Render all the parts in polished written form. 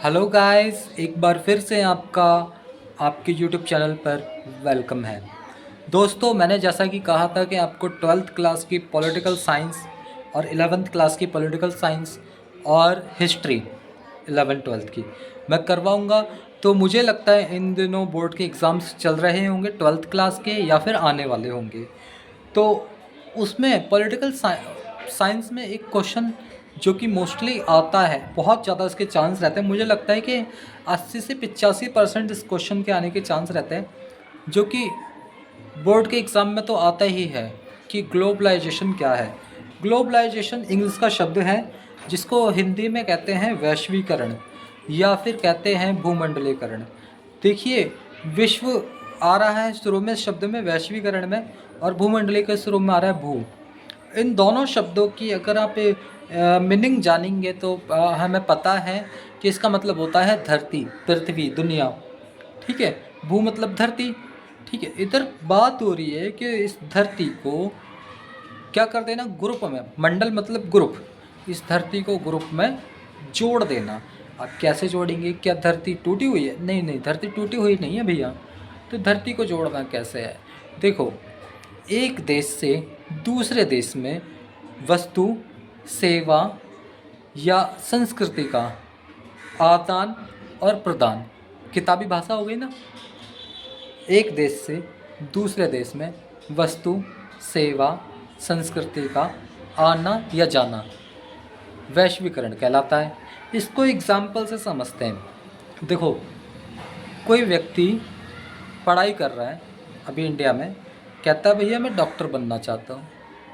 Hello guys, एक बार फिर से आपका आपके यूट्यूब चैनल पर वेलकम है। दोस्तों, मैंने जैसा कि कहा था कि आपको 12th क्लास की पॉलिटिकल साइंस और 11th क्लास की पॉलिटिकल साइंस और हिस्ट्री 11th-12th की मैं करवाऊंगा। तो मुझे लगता है इन दिनों बोर्ड के एग्ज़ाम्स चल रहे होंगे 12th क्लास के या फिर आने वाले होंगे। तो उसमें पॉलिटिकल साइंस में एक क्वेश्चन जो कि मोस्टली आता है, बहुत ज़्यादा इसके चांस रहते हैं। मुझे लगता है कि 80 से 85% इस क्वेश्चन के आने के चांस रहते हैं, जो कि बोर्ड के एग्ज़ाम में तो आता ही है कि ग्लोबलाइजेशन क्या है। ग्लोबलाइजेशन इंग्लिश का शब्द है जिसको हिंदी में कहते हैं वैश्वीकरण या फिर कहते हैं भूमंडलीकरण। देखिए, विश्व आ रहा है शुरू में शब्द में वैश्वीकरण में, और भूमंडलीय के शुरू में आ रहा है भू। इन दोनों शब्दों की अगर आप मीनिंग जानेंगे तो हमें पता है कि इसका मतलब होता है धरती, पृथ्वी, दुनिया। ठीक है, भू मतलब धरती। ठीक है, इधर बात हो रही है कि इस धरती को क्या कर देना, ग्रुप में, मंडल मतलब ग्रुप, इस धरती को ग्रुप में जोड़ देना। अब कैसे जोड़ेंगे? क्या धरती टूटी हुई है? नहीं नहीं, धरती टूटी हुई नहीं है भैया। तो धरती को जोड़ना कैसे है? देखो, एक देश से दूसरे देश में वस्तु, सेवा या संस्कृति का आदान और प्रदान, किताबी भाषा हो गई ना। एक देश से दूसरे देश में वस्तु, सेवा, संस्कृति का आना या जाना वैश्वीकरण कहलाता है। इसको एग्जाम्पल से समझते हैं। देखो, कोई व्यक्ति पढ़ाई कर रहा है अभी इंडिया में, कहता है भैया मैं डॉक्टर बनना चाहता हूँ,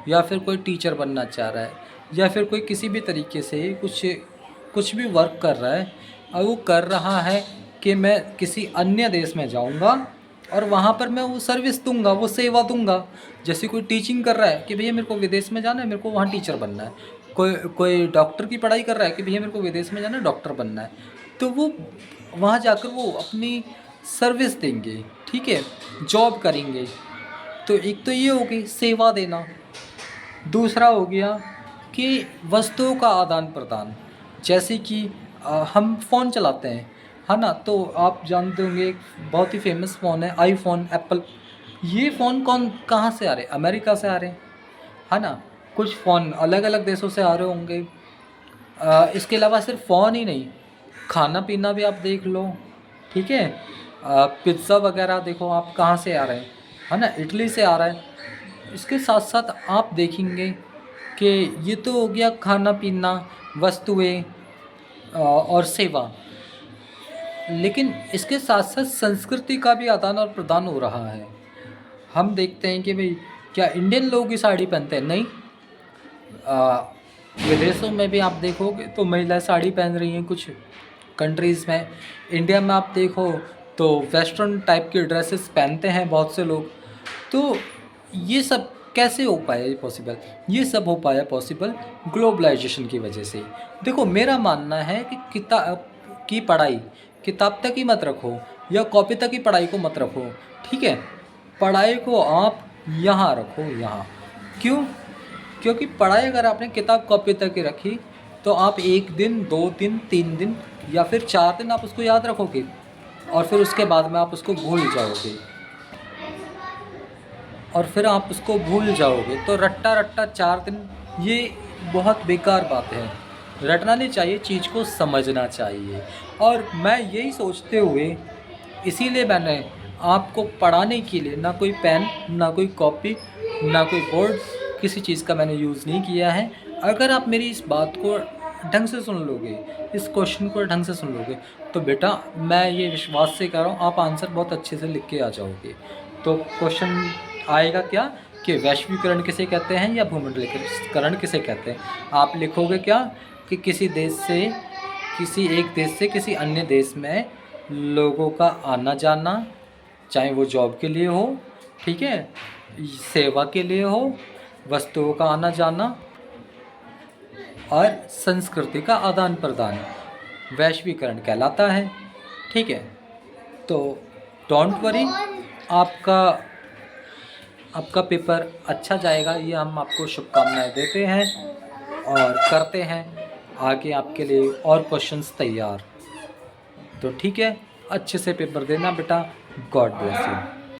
या फिर कोई टीचर बनना चाह रहा है, या फिर कोई किसी भी तरीके से कुछ भी वर्क कर रहा है, और वो कर रहा है कि मैं किसी अन्य देश में जाऊंगा और वहाँ पर मैं वो सर्विस दूंगा, वो सेवा दूंगा। जैसे कोई टीचिंग कर रहा है कि भैया मेरे को विदेश में जाना है, मेरे को वहाँ टीचर बनना है। कोई कोई डॉक्टर की पढ़ाई कर रहा है कि भैया मेरे को विदेश में जाना है, डॉक्टर बनना है। तो वो वहाँ जाकर वो अपनी सर्विस देंगे, ठीक है, जॉब करेंगे। तो एक तो ये हो गई सेवा देना। दूसरा हो गया कि वस्तुओं का आदान प्रदान। जैसे कि हम फ़ोन चलाते हैं, है ना, तो आप जानते होंगे एक बहुत ही फेमस फ़ोन है आईफोन, एप्पल। ये फ़ोन कहाँ से आ रहे हैं? अमेरिका से आ रहे हैं, है ना। कुछ फ़ोन अलग अलग देशों से आ रहे होंगे। इसके अलावा सिर्फ फ़ोन ही नहीं, खाना पीना भी आप देख लो, ठीक है। पिज़्ज़ा वगैरह देखो आप कहाँ से आ रहे हैं, है ना, इटली से आ रहा है। इसके साथ साथ आप देखेंगे कि ये तो हो गया खाना पीना, वस्तुएं और सेवा। लेकिन इसके साथ साथ संस्कृति का भी आदान और प्रदान हो रहा है। हम देखते हैं कि भाई, क्या इंडियन लोग ही साड़ी पहनते हैं? नहीं। विदेशों में भी आप देखोगे तो महिलाएं साड़ी पहन रही हैं कुछ कंट्रीज़ में। इंडिया में आप देखो तो वेस्टर्न टाइप की ड्रेसेस पहनते हैं बहुत से लोग। तो ये सब कैसे हो पाया पॉसिबल? ये सब हो पाया पॉसिबल ग्लोबलाइजेशन की वजह से। देखो, मेरा मानना है कि किताब की पढ़ाई किताब तक ही मत रखो, या कॉपी तक ही पढ़ाई को मत रखो, ठीक है। पढ़ाई को आप यहाँ रखो, यहाँ। क्यों? क्योंकि पढ़ाई अगर आपने किताब कॉपी तक ही रखी तो आप एक दिन, 2 दिन, 3 दिन या फिर 4 दिन आप उसको याद रखोगे, और फिर उसके बाद में आप उसको भूल जाओगे, और फिर आप उसको भूल जाओगे। तो रट्टा रट्टा 4 दिन, ये बहुत बेकार बात है। रटना नहीं चाहिए, चीज़ को समझना चाहिए। और मैं यही सोचते हुए, इसीलिए मैंने आपको पढ़ाने के लिए ना कोई पेन, ना कोई कॉपी, ना कोई बोर्ड, किसी चीज़ का मैंने यूज़ नहीं किया है। अगर आप मेरी इस बात को ढंग से सुन लोगे, इस क्वेश्चन को ढंग से सुन लोगे, तो बेटा मैं ये विश्वास से कह रहा हूँ, आप आंसर बहुत अच्छे से लिख के आ जाओगे। तो क्वेश्चन आएगा क्या कि वैश्वीकरण किसे कहते हैं या भूमंडलीकरण किसे कहते हैं। आप लिखोगे क्या कि किसी एक देश से किसी अन्य देश में लोगों का आना जाना, चाहे वो जॉब के लिए हो, ठीक है, सेवा के लिए हो, वस्तुओं का आना जाना और संस्कृति का आदान प्रदान वैश्वीकरण कहलाता है, ठीक है। तो डोंट वरी, आपका आपका पेपर अच्छा जाएगा, ये हम आपको शुभकामनाएं देते हैं और करते हैं आगे आपके लिए और क्वेश्चंस तैयार। तो ठीक है, अच्छे से पेपर देना बेटा। God bless you.